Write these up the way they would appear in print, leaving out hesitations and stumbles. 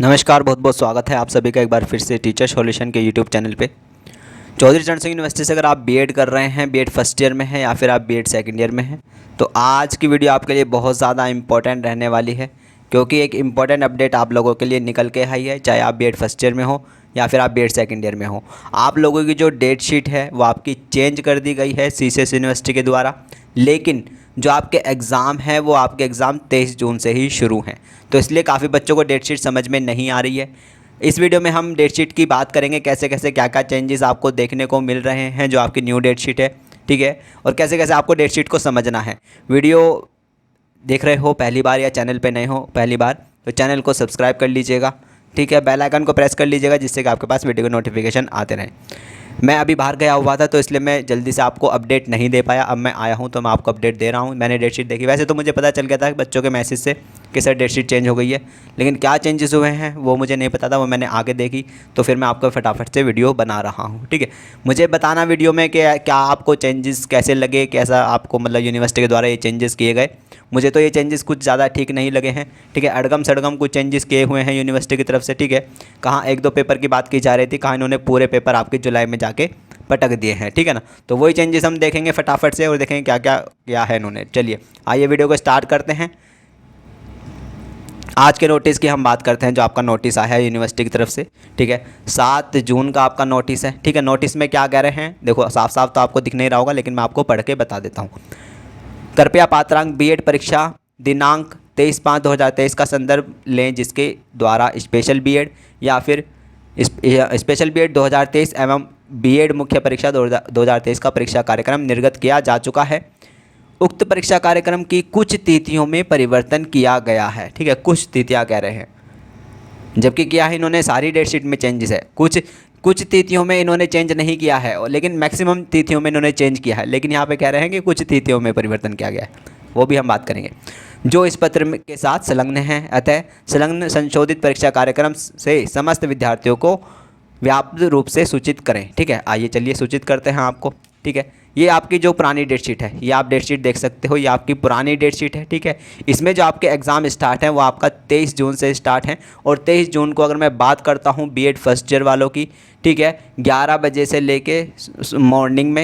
नमस्कार, बहुत बहुत स्वागत है आप सभी का एक बार फिर से टीचर सॉल्यूशन के यूट्यूब चैनल पे। चौधरी चरण सिंह यूनिवर्सिटी से अगर आप बीएड कर रहे हैं, बीएड फर्स्ट ईयर में हैं या फिर आप बीएड सेकंड ईयर में हैं, तो आज की वीडियो आपके लिए बहुत ज़्यादा इंपॉर्टेंट रहने वाली है, क्योंकि एक इम्पॉर्टेंट अपडेट आप लोगों के लिए निकल के आई है। चाहे आप बीएड फर्स्ट ईयर में हो या फिर आप बीएड सेकंड ईयर में हो, आप लोगों की जो डेट शीट है वो आपकी चेंज कर दी गई है सीसीएस यूनिवर्सिटी के द्वारा। लेकिन जो आपके एग्ज़ाम हैं वो आपके एग्ज़ाम 23 जून से ही शुरू हैं, तो इसलिए काफ़ी बच्चों को डेट शीट समझ में नहीं आ रही है। इस वीडियो में हम डेट शीट की बात करेंगे, कैसे कैसे क्या क्या चेंजेस आपको देखने को मिल रहे हैं जो आपकी न्यू डेट शीट है, ठीक है, और कैसे कैसे आपको डेट शीट को समझना है। वीडियो देख रहे हो पहली बार या चैनल पे नए हो पहली बार, तो चैनल को सब्सक्राइब कर लीजिएगा, ठीक है, बेल आइकन को प्रेस कर लीजिएगा, जिससे कि आपके पास वीडियो के नोटिफिकेशन आते रहें। मैं अभी बाहर गया हुआ था तो इसलिए मैं जल्दी से आपको अपडेट नहीं दे पाया। अब मैं आया हूं तो मैं आपको अपडेट दे रहा हूं। मैंने डेट शीट देखी, वैसे तो मुझे पता चल गया था बच्चों के मैसेज से कि सर डेट शीट चेंज हो गई है, लेकिन क्या चेंजेस हुए हैं वो मुझे नहीं पता था, वो मैंने आगे देखी, तो फिर मैं आपको फटाफट से वीडियो बना रहा हूँ, ठीक है। मुझे बताना वीडियो में कि क्या आपको चेंजेस कैसे लगे, कैसा आपको मतलब यूनिवर्सिटी के द्वारा ये चेंजेस किए गए। मुझे तो ये चेंजेस कुछ ज़्यादा ठीक नहीं लगे हैं, ठीक है। अड़गम सड़गम कुछ चेंजेस किए हुए हैं यूनिवर्सिटी की तरफ से, ठीक है। कहाँ एक दो पेपर की बात की जा रही थी, कहाँ इन्होंने पूरे पेपर आपके जुलाई में जाके पटक दिए हैं, ठीक है ना। तो वही चेंजेस हम देखेंगे फटाफट से और देखेंगे क्या क्या किया है इन्होंने। चलिए आइए वीडियो को स्टार्ट करते हैं। आज के नोटिस की हम बात करते हैं, जो आपका नोटिस आया है यूनिवर्सिटी की तरफ से, ठीक है। 7 जून का आपका नोटिस है, ठीक है। नोटिस में क्या कह रहे हैं देखो, साफ साफ तो आपको दिख नहीं रहा होगा, लेकिन मैं आपको पढ़ के बता देता हूँ। कृपया पात्रांक बीएड परीक्षा दिनांक 23/5/2023 का संदर्भ लें, जिसके द्वारा स्पेशल बीएड या फिर स्पेशल बीएड 2023 एवं बीएड मुख्य परीक्षा 2023 का परीक्षा कार्यक्रम निर्गत किया जा चुका है। उक्त परीक्षा कार्यक्रम की कुछ तिथियों में परिवर्तन किया गया है, ठीक है। कुछ तिथियां कह रहे हैं, जबकि किया है इन्होंने सारी डेट शीट में चेंजेस है। कुछ तिथियों में इन्होंने चेंज नहीं किया है, और लेकिन मैक्सिमम तिथियों में इन्होंने चेंज किया है। लेकिन यहाँ पे कह रहे हैं कि कुछ तिथियों में परिवर्तन किया गया है, वो भी हम बात करेंगे। जो इस पत्र के साथ संलग्न हैं, अतः संलग्न संशोधित परीक्षा कार्यक्रम से समस्त विद्यार्थियों को व्यापक रूप से सूचित करें, ठीक है। आइए चलिए सूचित करते हैं आपको, ठीक है। ये आपकी जो पुरानी डेट शीट है, ये आप डेट शीट देख सकते हो, ये आपकी पुरानी डेट शीट है, ठीक है। इसमें जो आपके एग्ज़ाम स्टार्ट हैं वो आपका 23 जून से स्टार्ट हैं, और 23 जून को अगर मैं बात करता हूँ बीएड फर्स्ट ईयर वालों की, ठीक है, 11 बजे से लेके मॉर्निंग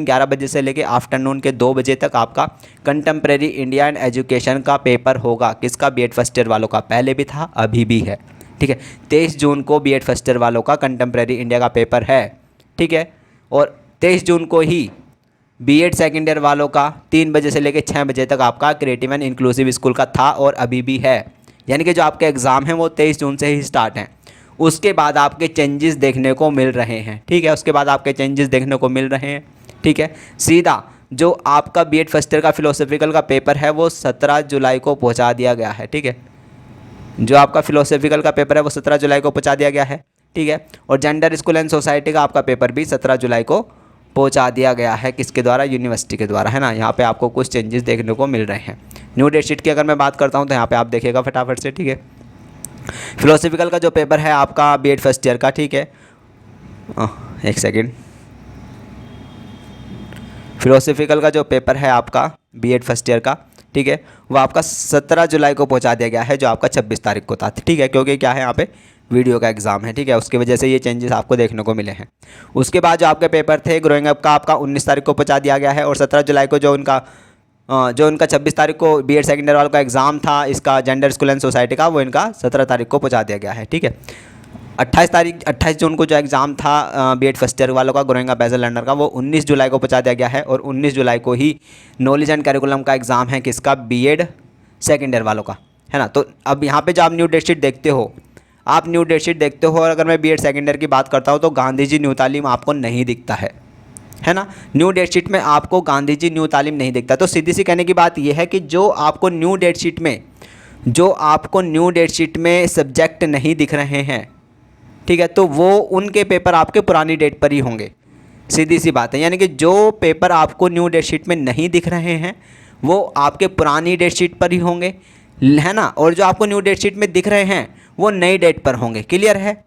11 बजे से लेके आफ्टरनून के 2 बजे तक आपका कंटेम्प्रेरी इंडिया एंड एजुकेशन का पेपर होगा। किसका? बीएड फर्स्ट ईयर वालों का। पहले भी था, अभी भी है, ठीक है। 23 जून को बीएड फर्स्ट ईयर वालों का कंटेम्प्रेरी इंडिया का पेपर है, ठीक है। और 23 जून को ही बीएड सेकेंड ईयर वालों का 3 बजे से लेकर 6 बजे तक आपका क्रिएटिव एंड इंक्लूसिव स्कूल का था, और अभी भी है। यानी कि जो आपके एग्ज़ाम हैं वो 23 जून से ही स्टार्ट हैं। उसके बाद आपके चेंजेस देखने को मिल रहे हैं, ठीक है। उसके बाद आपके चेंजेस देखने को मिल रहे हैं, ठीक है। सीधा जो आपका बीएड फर्स्ट ईयर का फिलोसॉफिकल का पेपर है वो 17 जुलाई को पहुँचा दिया गया है, ठीक है। जो आपका फिलोसॉफिकल का पेपर है वो 17 जुलाई को पहुँचा दिया गया है, ठीक है। और जेंडर स्कूल एंड सोसाइटी का आपका पेपर भी 17 जुलाई को पहुंचा दिया गया है। किसके द्वारा? यूनिवर्सिटी के द्वारा, है ना। यहाँ पे आपको कुछ चेंजेस देखने को मिल रहे हैं। न्यू डेट शीट की अगर मैं बात करता हूँ तो यहाँ पे आप देखिएगा फटाफट से, ठीक है। फिलोसॉफिकल का जो पेपर है आपका बीएड फर्स्ट ईयर का, ठीक है, एक सेकेंड। फिलोसॉफिकल का जो पेपर है आपका बीएड फर्स्ट ईयर का, ठीक है, वो आपका 17 जुलाई को पहुँचा दिया गया है, जो आपका 26 तारीख को था, ठीक है। क्योंकि क्या है, यहाँ पे वीडियो का एग्ज़ाम है, ठीक है, उसकी वजह से ये चेंजेस आपको देखने को मिले हैं। उसके बाद जो आपके पेपर थे ग्रोइंग अप का, आपका 19 तारीख को पहुंचा दिया गया है, और 17 जुलाई को जो उनका 26 तारीख को बीएड सेकेंड ईयर वालों का एग्ज़ाम था इसका जेंडर स्कूल एंड सोसाइटी का, वो इनका 17 तारीख को पहुंचा दिया गया है, ठीक है। 28 जून को जो एग्ज़ाम था बीएड फर्स्ट ईयर वालों का growing up as a learner का, वो 19 जुलाई को पहुंचा दिया गया है, और 19 जुलाई को ही नॉलेज एंड करिकुलम का एग्ज़ाम है, किसका? बीएड सेकेंड ईयर वालों का, है ना। तो अब यहाँ पर जो आप न्यू डेट शीट देखते हो, आप न्यू डेट शीट देखते हो, और अगर मैं बीएड सेकेंड ईयर की बात करता हूँ तो गांधी जी न्यू तालीम आपको नहीं दिखता है ना। न्यू डेट शीट में आपको गांधी जी न्यू तालीम नहीं दिखता। तो सीधी सी कहने की बात यह है कि जो आपको न्यू डेट शीट में सब्जेक्ट नहीं दिख रहे हैं, ठीक है, तो वो उनके पेपर आपके पुरानी डेट पर ही होंगे। सीधी सी बात है, यानी कि जो पेपर आपको न्यू डेट शीट में नहीं दिख रहे हैं वो आपके पुरानी डेट शीट पर ही होंगे, है ना। और जो आपको न्यू डेट शीट में दिख रहे हैं वो नई डेट पर होंगे। क्लियर है?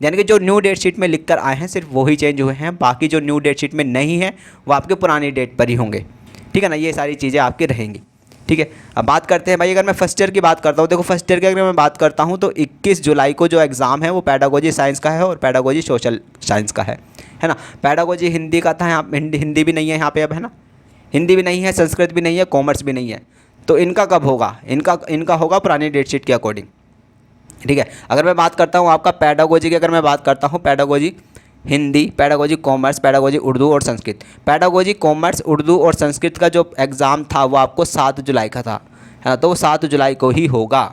यानी कि जो न्यू डेट शीट में लिख कर आए हैं सिर्फ वही चेंज हुए हैं, बाकी जो न्यू डेट शीट में नहीं है वो आपके पुरानी डेट पर ही होंगे, ठीक है ना। ये सारी चीज़ें आपकी रहेंगी, ठीक है। अब बात करते हैं भाई, अगर मैं फर्स्ट ईयर की बात करता हूँ, देखो फर्स्ट ईयर की अगर मैं बात करता हूँ तो 21 जुलाई को जो एग्ज़ाम है वो पेडागोजी साइंस का है और पेडागोजी सोशल साइंस का है ना। पेडागोजी हिंदी का था, यहाँ हिंदी भी नहीं है यहाँ पे अब, है ना, हिंदी भी नहीं है, संस्कृत भी नहीं है, कॉमर्स भी नहीं है। तो इनका कब होगा, इनका होगा पुरानी डेटशीट के अकॉर्डिंग, ठीक है। अगर मैं बात करता हूँ आपका पेडागोजी की, अगर मैं बात करता हूँ pedagogy Hindi, pedagogy commerce, pedagogy Urdu और संस्कृत। पेडागोजी कॉमर्स, उर्दू और संस्कृत का जो एग्ज़ाम था वो आपको 7 जुलाई का था, है ना, तो वो 7 जुलाई को ही होगा,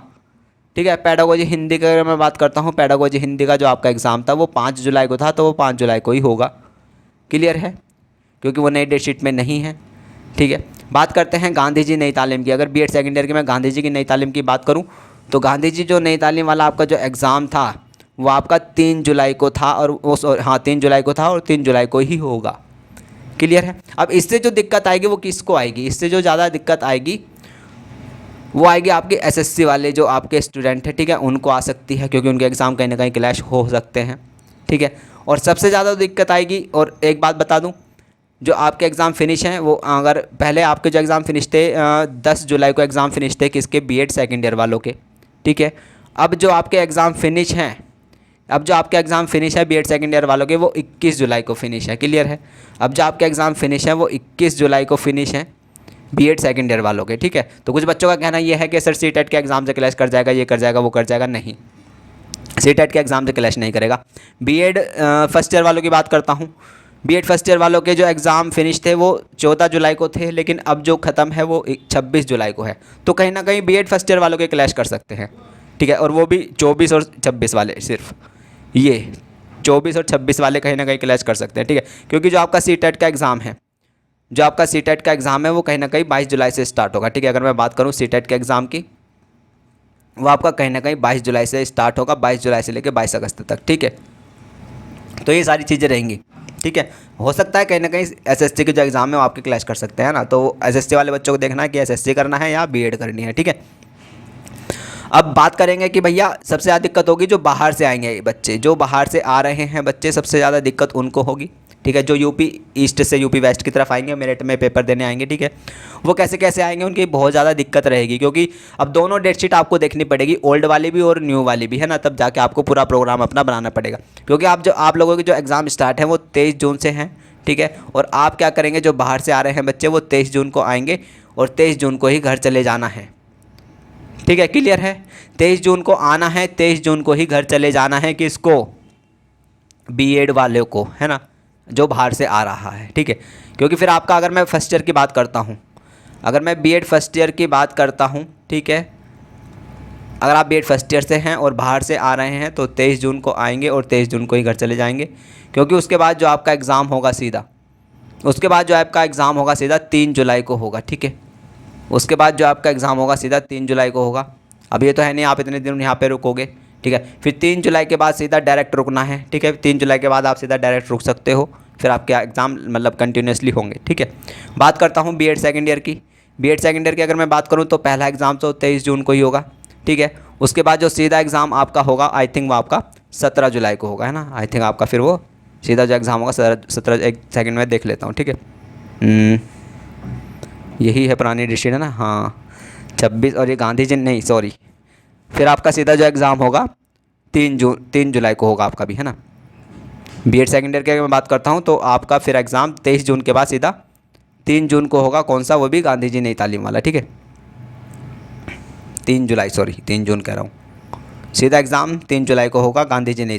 ठीक है। पेडागोजी हिंदी की अगर मैं बात करता हूँ, पेडागोजी हिंदी का जो आपका एग्ज़ाम था वो 5 जुलाई को था, तो वो 5 जुलाई को ही होगा। क्लियर है, क्योंकि वो नई डेटशीट में नहीं है, ठीक है। बात करते हैं गांधी जी नई तालीम की। अगर बीएड सेकेंड ईयर की मैं गांधी जी की नई तालीम की बात करूँ तो गांधी जी जो नई तालीम वाला आपका जो एग्ज़ाम था वो आपका 3 जुलाई को था, और वो 3 जुलाई को था और 3 जुलाई को ही होगा। क्लियर है। अब इससे जो दिक्कत आएगी वो किसको आएगी, इससे जो ज़्यादा दिक्कत आएगी वो आएगी आपके एसएससी वाले जो आपके स्टूडेंट हैं, ठीक है, उनको आ सकती है, क्योंकि उनके एग्ज़ाम कहीं ना कहीं क्लैश हो सकते हैं, ठीक है। और सबसे ज़्यादा दिक्कत आएगी, और एक बात बता दूं, जो आपके एग्ज़ाम फिनिश हैं वो, अगर पहले आपके जो एग्ज़ाम फिनिश थे 10 जुलाई को एग्ज़ाम फिनिश थे किसके, बीएड सेकेंड ईयर वालों के, ठीक है। अब जो आपके एग्ज़ाम फिनिश हैं, अब जो आपके एग्ज़ाम फिनिश है बीएड सेकेंड ईयर वालों के वो 21 जुलाई को फिनिश है। क्लियर है। अब जो आपके एग्ज़ाम फिनिश है वो 21 जुलाई को फिनिश है बीएड सेकेंड ईयर वालों के, ठीक है। तो कुछ बच्चों का कहना ये है कि सर सीटेट के एग्ज़ाम से क्लैश कर जाएगा, ये कर जाएगा, वो कर जाएगा। नहीं, सीटेट के एग्ज़ाम से क्लैश नहीं करेगा। बीएड फर्स्ट ईयर वालों की बात करता हूँ, बीएड फर्स्ट ईयर वालों के जो एग्ज़ाम फिनिश थे वो 14 जुलाई को थे, लेकिन अब जो ख़त्म है वो 26 जुलाई को है। तो कहीं ना कहीं बीएड फर्स्ट ईयर वालों के क्लैश कर सकते हैं, ठीक है। और वो भी 24 और 26 वाले, सिर्फ ये 24 और 26 वाले कहीं ना कहीं क्लैश कर सकते हैं, ठीक है। क्योंकि जो आपका सीटेट का एग्ज़ाम है, जो आपका सीटेट का एग्ज़ाम है वो कहीं ना कहीं 22 जुलाई से स्टार्ट होगा, ठीक है। अगर मैं बात करूँ सीटेट के एग्ज़ाम की, वो आपका कहीं ना कहीं 22 जुलाई से स्टार्ट होगा, 22 जुलाई से लेकर 22 अगस्त तक, ठीक है। तो ये सारी चीज़ें रहेंगी, ठीक है। हो सकता है कहीं ना कहीं एसएससी के जो एग्ज़ाम है वो आपके क्लैश कर सकते हैं ना, तो एसएससी वाले बच्चों को देखना है कि एसएससी करना है या बीएड करनी है, ठीक है। अब बात करेंगे कि भैया सबसे ज़्यादा दिक्कत होगी जो बाहर से आएंगे बच्चे, जो बाहर से आ रहे हैं बच्चे, सबसे ज़्यादा दिक्कत उनको होगी, ठीक है। जो यूपी ईस्ट से यूपी वेस्ट की तरफ आएंगे, मेरिट में पेपर देने आएंगे, ठीक है, वो कैसे कैसे आएंगे, उनकी बहुत ज़्यादा दिक्कत रहेगी, क्योंकि अब दोनों डेटशीट आपको देखनी पड़ेगी, ओल्ड वाली भी और न्यू वाली भी, है ना, तब जाके आपको पूरा प्रोग्राम अपना बनाना पड़ेगा। क्योंकि आप लोगों के जो एग्ज़ाम स्टार्ट हैं वो 23 जून से हैं, ठीक है। और आप क्या करेंगे, जो बाहर से आ रहे हैं बच्चे वो 23 जून को आएंगे और 23 जून को ही घर चले जाना है, ठीक है। क्लियर है। 23 जून को आना है, 23 जून को ही घर चले जाना है, किसको, बीएड वाले को, है ना, जो बाहर से आ रहा है, ठीक है। क्योंकि फिर आपका, अगर मैं फर्स्ट ईयर की बात करता हूँ, अगर मैं बीएड फर्स्ट ईयर की बात करता हूँ, ठीक है, अगर आप बीएड फर्स्ट ईयर से हैं और बाहर से आ रहे हैं तो 23 जून को आएंगे और 23 जून को ही घर चले जाएंगे। क्योंकि उसके बाद जो आपका एग्ज़ाम होगा सीधा, उसके बाद जो आपका एग्ज़ाम होगा सीधा 3 जुलाई को होगा, ठीक है। उसके बाद जो आपका एग्ज़ाम होगा सीधा 3 जुलाई को होगा। अब ये तो है नहीं आप इतने दिन यहाँ पे रुकोगे, ठीक है। फिर 3 जुलाई के बाद सीधा डायरेक्ट रुकना है, ठीक है। 3 जुलाई के बाद आप सीधा डायरेक्ट रुक सकते हो, फिर आपके एग्ज़ाम मतलब कंटिन्यूसली होंगे, ठीक है। बात करता हूँ बीएड सेकेंड ईयर की। बीएड सेकेंड ईयर की अगर मैं बात करूँ तो पहला एग्ज़ाम तो 23 जून को ही होगा, ठीक है। उसके बाद जो सीधा एग्ज़ाम आपका होगा, आई थिंक वो आपका 17 जुलाई को होगा, है ना, आई थिंक आपका फिर वो सीधा जो एग्ज़ाम होगा 17, एक सेकेंड में देख लेता हूँ, ठीक है। यही है पुरानी डेटशीट, है ना, हाँ 26, और ये गांधी जी नहीं, सॉरी, फिर आपका सीधा जो एग्ज़ाम होगा 3 जुलाई को होगा आपका भी, है ना। बीएड सेकेंड ईयर की अगर मैं बात करता हूँ तो आपका फिर एग्ज़ाम 23 जून के बाद सीधा 3 जून को होगा, कौन सा, वो भी गांधी जी नई तालीम वाला, ठीक है। 3 जुलाई, सॉरी 3 जून कह रहा हूँ, सीधा एग्ज़ाम 3 जुलाई को होगा, गांधी जी नई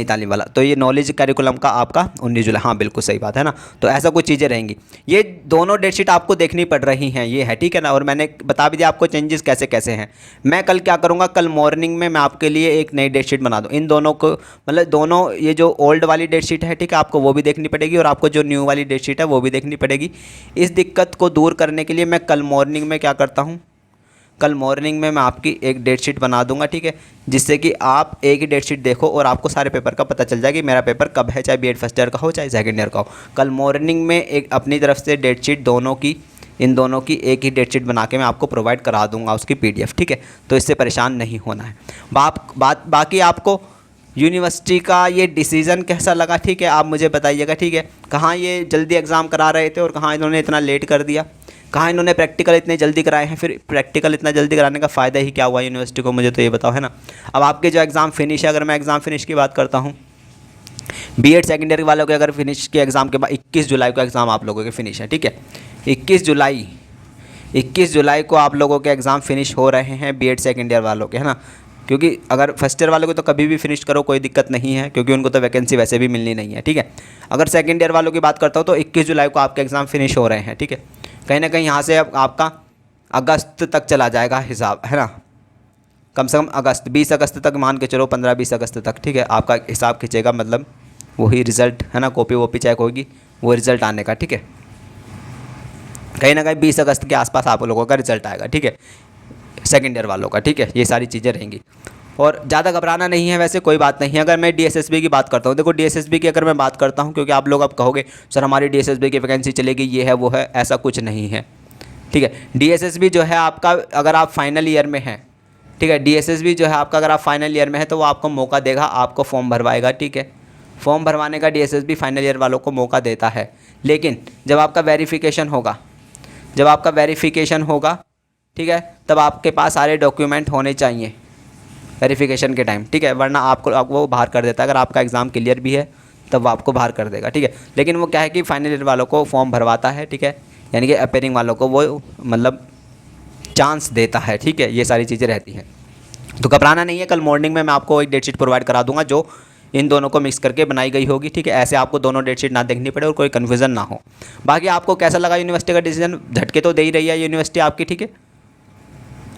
तालीम वाला। तो ये नॉलेज करिकुलम का आपका 19 जुलाई, हाँ बिल्कुल सही बात है ना। तो ऐसा कुछ चीज़ें रहेंगी, ये दोनों डेटशीट आपको देखनी पड़ रही हैं, ये है, ठीक है ना। और मैंने बता भी दिया आपको चेंजेस कैसे कैसे हैं। मैं कल क्या करूँगा, कल मॉर्निंग में मैं आपके लिए एक नई डेटशीट बना दूँ, इन दोनों को, मतलब दोनों, ये जो ओल्ड वाली डेटशीट है, ठीक है, आपको वो भी देखनी पड़ेगी और आपको जो न्यू वाली डेटशीट है वो भी देखनी पड़ेगी। इस दिक्कत को दूर करने के लिए मैं कल मॉर्निंग में क्या करता हूँ, कल मॉर्निंग में मैं आपकी एक डेटशीट बना दूंगा, ठीक है, जिससे कि आप एक ही डेटशीट देखो और आपको सारे पेपर का पता चल जाए कि मेरा पेपर कब है, चाहे बीएड फर्स्ट ईयर का हो चाहे सेकंड ईयर का हो। कल मॉर्निंग में एक अपनी तरफ से डेटशीट दोनों की, इन दोनों की एक ही डेटशीट बना के मैं आपको प्रोवाइड करा दूंगा उसकी पीडीएफ, ठीक है। तो इससे परेशान नहीं होना है। बाकी आपको यूनिवर्सिटी का ये डिसीज़न कैसा लगा, ठीक है, आप मुझे बताइएगा, ठीक है। कहाँ ये जल्दी एग्ज़ाम करा रहे थे और कहाँ इन्होंने इतना लेट कर दिया, कहाँ इन्होंने प्रैक्टिकल इतने जल्दी कराए हैं, फिर प्रैक्टिकल इतना जल्दी कराने का फ़ायदा ही क्या हुआ यूनिवर्सिटी को, मुझे तो ये बताओ, है ना। अब आपके जो एग्ज़ाम फिनिश है, अगर मैं एग्ज़ाम फिनिश की बात करता हूँ, बीएड सेकेंडरी वालों के अगर फिनिश के एग्ज़ाम के बाद 21 जुलाई को एग्ज़ाम आप लोगों के फिनिश है, ठीक है। 21 जुलाई को आप लोगों के एग्ज़ाम फिनिश हो रहे हैं बीएड सेकेंड ईयर वालों के, है ना। क्योंकि अगर फर्स्ट ईयर वालों को तो कभी भी फिनिश करो, कोई दिक्कत नहीं है, क्योंकि उनको तो वैकेंसी वैसे भी मिलनी नहीं है, ठीक है। अगर सेकेंड ईयर वालों की बात करता हूँ तो 21 जुलाई को आपके एग्ज़ाम फिनिश हो रहे हैं, ठीक है। कहीं ना कहीं यहाँ से अब आपका अगस्त तक चला जाएगा हिसाब, है ना। कम से कम अगस्त, 20 अगस्त तक मान के चलो, 15-20 अगस्त तक, ठीक है, आपका हिसाब खींचेगा, मतलब वही रिज़ल्ट, है ना, कॉपी वॉपी चेक होगी, वो रिज़ल्ट आने का, ठीक है। कहीं ना कहीं 20 अगस्त के आसपास आप लोगों का रिजल्ट आएगा, ठीक है, सेकेंड ईयर वालों का, ठीक है। ये सारी चीज़ें रहेंगी और ज़्यादा घबराना नहीं है, वैसे कोई बात नहीं है। अगर मैं डीएसएसबी की बात करता हूँ, देखो डीएसएसबी की अगर मैं बात करता हूँ, क्योंकि आप लोग अब कहोगे सर हमारी डीएसएसबी की वैकेंसी चलेगी, ये है वो है, ऐसा कुछ नहीं है, ठीक है। डीएसएसबी जो है आपका, अगर आप फाइनल ईयर में हैं, ठीक है, डीएसएसबी जो है आपका अगर आप फाइनल ईयर में है तो वो आपको मौका देगा, आपको फॉर्म भरवाएगा, ठीक है। फॉर्म भरवाने का डीएसएसबी फाइनल ईयर वालों को मौका देता है, लेकिन जब आपका वेरिफिकेशन होगा, ठीक है, तब आपके पास सारे डॉक्यूमेंट होने चाहिए वेरिफिकेशन के टाइम, ठीक है, वरना आपको वो बाहर कर देता है। अगर आपका एग्ज़ाम क्लियर भी है तब वो आपको बाहर कर देगा, ठीक है। लेकिन वो क्या है कि फाइनल ईयर वालों को फॉर्म भरवाता है, ठीक है, यानी कि अपेयरिंग वालों को वो मतलब चांस देता है, ठीक है। ये सारी चीज़ें रहती हैं, तो घबराना नहीं है। कल मॉर्निंग में मैं आपको एक डेटशीट प्रोवाइड करा दूंगा जो इन दोनों को मिक्स करके बनाई गई होगी, ठीक है। ऐसे आपको दोनों डेटशीट ना देखनी पड़े और कोई कन्फ्यूज़न ना हो। बाकी आपको कैसा लगा यूनिवर्सिटी का डिसीजन, झटके तो दे ही रही है यूनिवर्सिटी आपकी, ठीक है।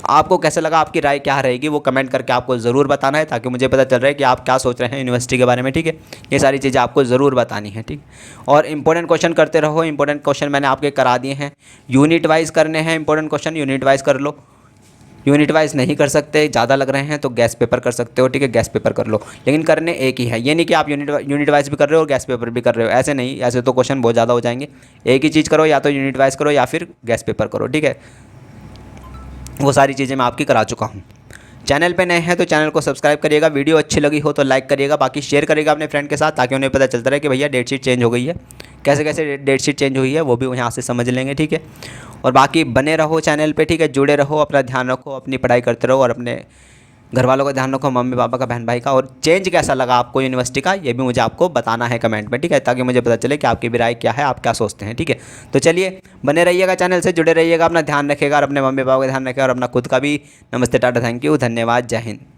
आपको कैसा लगा, आपकी राय क्या रहेगी, वो कमेंट करके आपको ज़रूर बताना है, ताकि मुझे पता चल रहा है कि आप क्या सोच रहे हैं यूनिवर्सिटी के बारे में, ठीक है। ये सारी चीज़ें आपको ज़रूर बतानी है, ठीक। और इंपॉर्टेंट क्वेश्चन करते रहो, इंपॉर्टेंट क्वेश्चन मैंने आपके करा दिए हैं, यूनिट वाइज करने हैं इंपॉर्टेंट क्वेश्चन, यूनिट वाइज कर लो। यूनिट वाइज नहीं कर सकते, ज़्यादा लग रहे हैं तो गैस पेपर कर सकते हो, ठीक है, गैस पेपर कर लो, लेकिन करने एक ही है। ये नहीं कि आप यूनिट वाइज भी कर रहे हो और गैस पेपर भी कर रहे हो, ऐसे नहीं, ऐसे तो क्वेश्चन बहुत ज़्यादा हो जाएंगे। एक ही चीज़ करो, या तो यूनिट वाइज करो या फिर गैस पेपर करो, ठीक है। वो सारी चीज़ें मैं आपकी करा चुका हूँ। चैनल पे नए हैं तो चैनल को सब्सक्राइब करिएगा, वीडियो अच्छी लगी हो तो लाइक करिएगा, बाकी शेयर करिएगा अपने फ्रेंड के साथ, ताकि उन्हें पता चलता रहे कि भैया डेटशीट चेंज हो गई है, कैसे कैसे डेटशीट चेंज हुई है वो भी यहाँ से समझ लेंगे, ठीक है। और बाकी बने रहो चैनल पे, ठीक है, जुड़े रहो, अपना ध्यान रखो, अपनी पढ़ाई करते रहो और अपने घर वालों का ध्यान रखो, मम्मी पापा का, बहन भाई का। और चेंज कैसा लगा आपको यूनिवर्सिटी का, ये भी मुझे आपको बताना है कमेंट में, ठीक है, ताकि मुझे पता चले कि आपकी भी राय क्या है, आप क्या सोचते हैं, ठीक है। तो चलिए बने रहिएगा, चैनल से जुड़े रहिएगा, अपना ध्यान रखिएगा और अपने मम्मी पापा का ध्यान रखिएगा और अपना खुद का भी। नमस्ते, टाटा, थैंक यू, धन्यवाद, जय हिंद।